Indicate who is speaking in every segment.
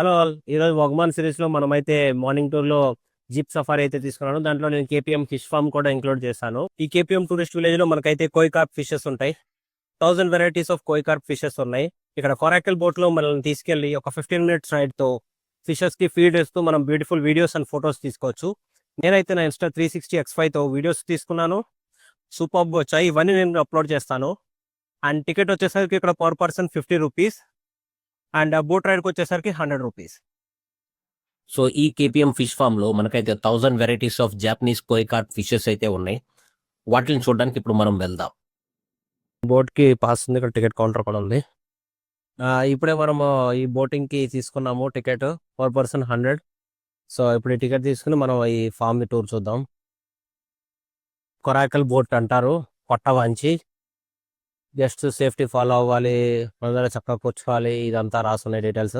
Speaker 1: Hello all. ఈరోజు వగ్మాన్ series లో మనమైతే మార్నింగ్ టూర్ లో జీప్ సఫారీ అయితే తీసుకున్నాను. దాంట్లో నేను కేపీఎం ఫిష్ ఫార్మ్ కూడా ఇంక్లూడ్ చేశాను. ఈ కేపీఎం టూరిస్ట్ విలేజ్ లో మనకైతే కోయి కార్ప్ ఫిషెస్ ఉంటాయి. 1000 వెరైటీస్ ఆఫ్ కోయి కార్ప్ ఫిషెస్ ఉన్నాయి. ఇక్కడ కొరాకల్ బోట్ లో మనల్ని తీసుకెళ్లి ఒక 15 మినిట్స్ రైడ్ తో ఫిషెస్ కి ఫీడ్ ఇస్తూ మనం బ్యూటిఫుల్ వీడియోస్ అండ్ ఫొటోస్ తీసుకోవచ్చు. నేనైతే నా ఇన్స్టా 360x5 తో వీడియోస్ తీసుకున్నాను. సూపర్ వచ్చాయి. ఇవన్నీ నేను అప్లోడ్ చేస్తాను. అండ్ టికెట్ వచ్చేసరికి ఇక్కడ per person 50 rupees and boat రైడ్కి వచ్చేసరికి 100 రూపీస్.
Speaker 2: సో ఈ కేపీఎం ఫిష్ ఫామ్ లో మనకైతే 1000 varieties of Japanese koi carp fishes అయితే ఉన్నాయి. వాటిని చూడడానికి ఇప్పుడు మనం వెళ్దాం.
Speaker 1: బోట్ కి పాస్ ఉంది, ఇక్కడ టికెట్ కౌంటర్ కూడా ఉంది. ఇప్పుడే మనము ఈ బోటింగ్ కి తీసుకున్నాము టికెట్ పర్ పర్సన్ 100. సో ఇప్పుడు ఈ టికెట్ తీసుకుని మనం ఈ ఫామ్ టూర్ చూద్దాం. కొరాకల్ బోట్ అంటారు. కొట్ట వంచి జస్ట్ సేఫ్టీ ఫాలో అవ్వాలి, మన దగ్గర చక్కగా కూర్చోవాలి, ఇదంతా రాసున్నాయి డీటెయిల్స్.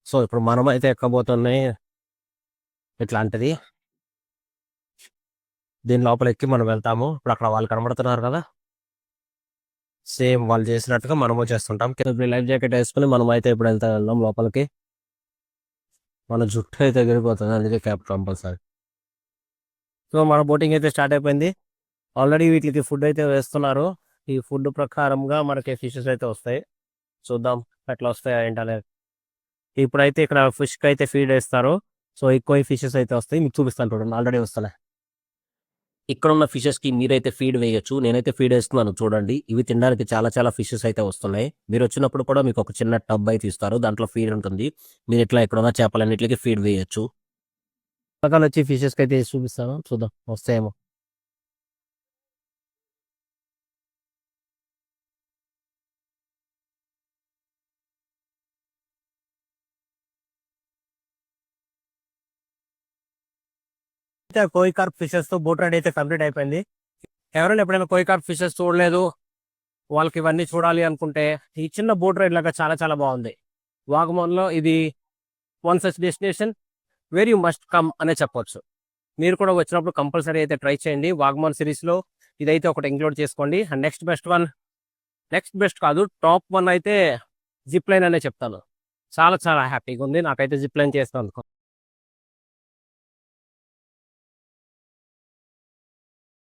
Speaker 1: సో ఇప్పుడు మనం అయితే ఎక్కబోతున్నాయి ఇట్లాంటిది. దీని లోపల ఎక్కి మనం వెళ్తాము. ఇప్పుడు అక్కడ వాళ్ళు కనబడుతున్నారు కదా, సేమ్ వాళ్ళు చేసినట్టుగా మనము చేస్తుంటాం. లైఫ్ జాకెట్ వేసుకుని మనం అయితే ఇప్పుడు వెళ్దాం లోపలికి. మన జుట్టు అయితే ఎగిరిపోతుంది, అందుకే క్యాప్ కంపల్సరీ. సో మన బోటింగ్ అయితే స్టార్ట్ అయిపోయింది. ఆల్రెడీ వీటికి ఫుడ్ అయితే వేస్తున్నారు. ఈ ఫుడ్ ప్రకారంగా మనకి ఫిషెస్ అయితే వస్తాయి. చూద్దాం ఎట్లా వస్తాయా ఏంటనేది. ఇప్పుడైతే ఇక్కడ ఫిష్కి అయితే ఫీడ్ వేస్తారు. సో ఎక్కువ ఫిషెస్ అయితే వస్తాయి, మీకు చూపిస్తాను చూడండి. ఆల్రెడీ వస్తాయి.
Speaker 2: ఇక్కడ ఉన్న ఫిషెస్ కి మీరైతే ఫీడ్ వేయొచ్చు. నేనైతే ఫీడ్ వేస్తున్నాను చూడండి. ఇవి తినడానికి చాలా చాలా ఫిషెస్ అయితే వస్తున్నాయి. మీరు వచ్చినప్పుడు కూడా మీకు ఒక చిన్న టబ్ అయితే ఇస్తారు, దాంట్లో ఫీడ్ ఉంటుంది. మీరు ఇట్లా ఎక్కడున్న చేపలన్నిటికి ఫీడ్ వేయొచ్చు.
Speaker 1: పక్కన వచ్చి ఫిషెస్కి అయితే చూపిస్తాను, చూద్దాం వస్తాయేమో. కోయి కార్ప్ ఫిషెస్ తో బోట్ రైడ్ అయితే కంప్లీట్ అయిపోయింది. ఎవరైనా ఎప్పుడైనా కోయి కార్ప్ ఫిషెస్ చూడలేదు, వాళ్ళకి ఇవన్నీ చూడాలి అనుకుంటే ఈ చిన్న బోట్ రైడ్ లాగా చాలా చాలా బాగుంది. వాగమోన్ లో ఇది one such destination where you must come అనే చెప్పొచ్చు. మీరు కూడా వచ్చినప్పుడు కంపల్సరీ అయితే ట్రై చేయండి. వాగమోన్ సిరీస్ లో ఇదైతే ఒకటి ఇంక్లూడ్ చేసుకోండి. అండ్ నెక్స్ట్ బెస్ట్ కాదు, టాప్ 1 అయితే జిప్ లైన్ అనే చెప్తాను. చాలా చాలా హ్యాపీగా ఉంది, నాకైతే జిప్ లైన్ చేస్తాను.